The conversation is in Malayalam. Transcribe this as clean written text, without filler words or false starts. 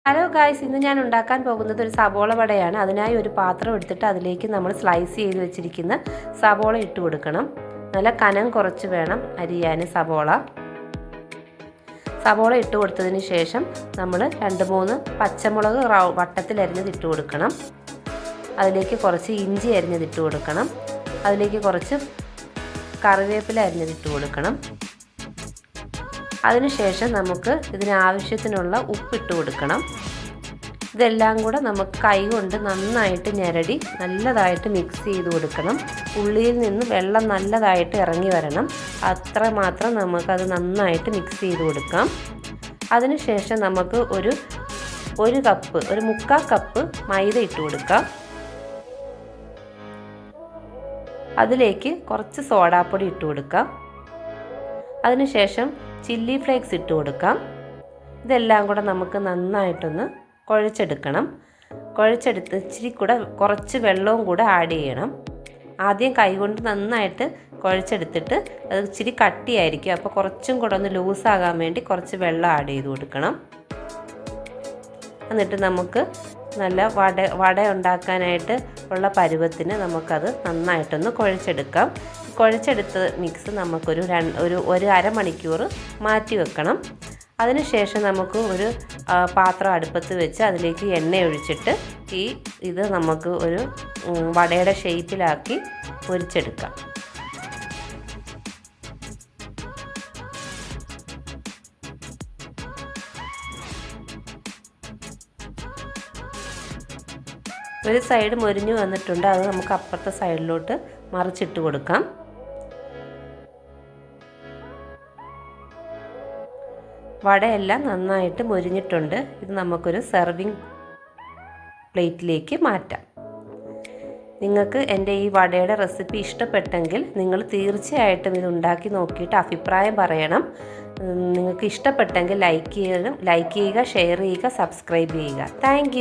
ഹലോ ഗായ്സ്, ഇന്ന് ഞാൻ ഉണ്ടാക്കാൻ പോകുന്നത് ഒരു സബോള വടയാണ്. അതിനായി ഒരു പാത്രം എടുത്തിട്ട് അതിലേക്ക് നമ്മൾ സ്ലൈസ് ചെയ്ത് വെച്ചിരിക്കുന്ന സബോള ഇട്ട് കൊടുക്കണം. നല്ല കനം കുറച്ച് വേണം അരിയാൻ സബോള ഇട്ട് കൊടുത്തതിന് ശേഷം നമ്മൾ 2-3 പച്ചമുളക് വട്ടത്തിൽ അരിഞ്ഞത് ഇട്ട് കൊടുക്കണം. അതിലേക്ക് കുറച്ച് ഇഞ്ചി അരിഞ്ഞത് ഇട്ട് കൊടുക്കണം. അതിലേക്ക് കുറച്ച് കറിവേപ്പില അരിഞ്ഞത് ഇട്ട് കൊടുക്കണം. അതിനുശേഷം നമുക്ക് ഇതിനാവശ്യത്തിനുള്ള ഉപ്പിട്ട് കൊടുക്കണം. ഇതെല്ലാം കൂടെ നമുക്ക് കൈ കൊണ്ട് നന്നായിട്ട് ഞെരടി നല്ലതായിട്ട് മിക്സ് ചെയ്ത് കൊടുക്കണം. ഉള്ളിയിൽ നിന്ന് വെള്ളം നല്ലതായിട്ട് ഇറങ്ങി വരണം. അത്ര മാത്രം നമുക്കത് നന്നായിട്ട് മിക്സ് ചെയ്ത് കൊടുക്കാം. അതിനുശേഷം നമുക്ക് ഒരു 1/4 കപ്പ് മൈദ ഇട്ട് കൊടുക്കാം. അതിലേക്ക് കുറച്ച് സോഡാപ്പൊടി ഇട്ട് കൊടുക്കാം. അതിനുശേഷം ചില്ലി ഫ്ലേക്സ് ഇട്ട് കൊടുക്കാം. ഇതെല്ലാം കൂടെ നമുക്ക് നന്നായിട്ടൊന്ന് കുഴച്ചെടുക്കണം. കുഴച്ചെടുത്ത് ഇച്ചിരി കൂടെ കുറച്ച് വെള്ളവും കൂടെ ആഡ് ചെയ്യണം. ആദ്യം കൈകൊണ്ട് നന്നായിട്ട് കുഴച്ചെടുത്തിട്ട് അത് ഇച്ചിരി കട്ടിയായിരിക്കും. അപ്പോൾ കുറച്ചും കൂടെ ഒന്ന് ലൂസാകാൻ വേണ്ടി കുറച്ച് വെള്ളം ആഡ് ചെയ്ത് കൊടുക്കണം. എന്നിട്ട് നമുക്ക് നല്ല വട ഉണ്ടാക്കാനായിട്ട് ഉള്ള പരുവത്തിന് നമുക്കത് നന്നായിട്ടൊന്ന് കുഴച്ചെടുക്കാം. കുഴച്ചെടുത്ത മിക്സ് നമുക്കൊരു അരമണിക്കൂർ മാറ്റി വെക്കണം. അതിനുശേഷം നമുക്ക് ഒരു പാത്രം അടുപ്പത്ത് വെച്ച് അതിലേക്ക് എണ്ണ ഒഴിച്ചിട്ട് ഇത് നമുക്ക് ഒരു വടയുടെ ഷേപ്പിലാക്കി പൊരിച്ചെടുക്കാം. ഒരു സൈഡ് മൊരിഞ്ഞു വന്നിട്ടുണ്ട്. അത് നമുക്ക് അപ്പുറത്തെ സൈഡിലോട്ട് മറിച്ചിട്ട് കൊടുക്കാം. വടയെല്ലാം നന്നായിട്ട് മൊരിഞ്ഞിട്ടുണ്ട്. ഇത് നമുക്കൊരു സെർവിങ് പ്ലേറ്റിലേക്ക് മാറ്റാം. നിങ്ങൾക്ക് എൻ്റെ ഈ വടയുടെ റെസിപ്പി ഇഷ്ടപ്പെട്ടെങ്കിൽ നിങ്ങൾ തീർച്ചയായിട്ടും ഇത് ഉണ്ടാക്കി നോക്കിയിട്ട് അഭിപ്രായം പറയണം. നിങ്ങൾക്ക് ഇഷ്ടപ്പെട്ടെങ്കിൽ ലൈക്ക് ചെയ്യുക, ഷെയർ ചെയ്യുക, സബ്സ്ക്രൈബ് ചെയ്യുക. താങ്ക്